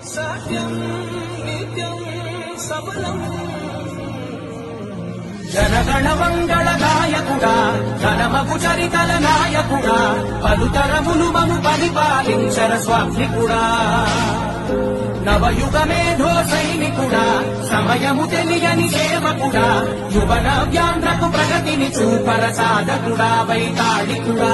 సత్యం నిత్యం సఫలం జనగణ మంగళ గాయకుడా ఘనమగు చరితల నాయకుడా పలుతరములు మము పరిపాలించర స్వామికుడా నవయుగ మేధో సైనికుడా సమయము తెలియని సేవకుడా యువన వ్యాంధ్రకు ప్రగతిని చూపర సాధకుడా వైతాళికుడా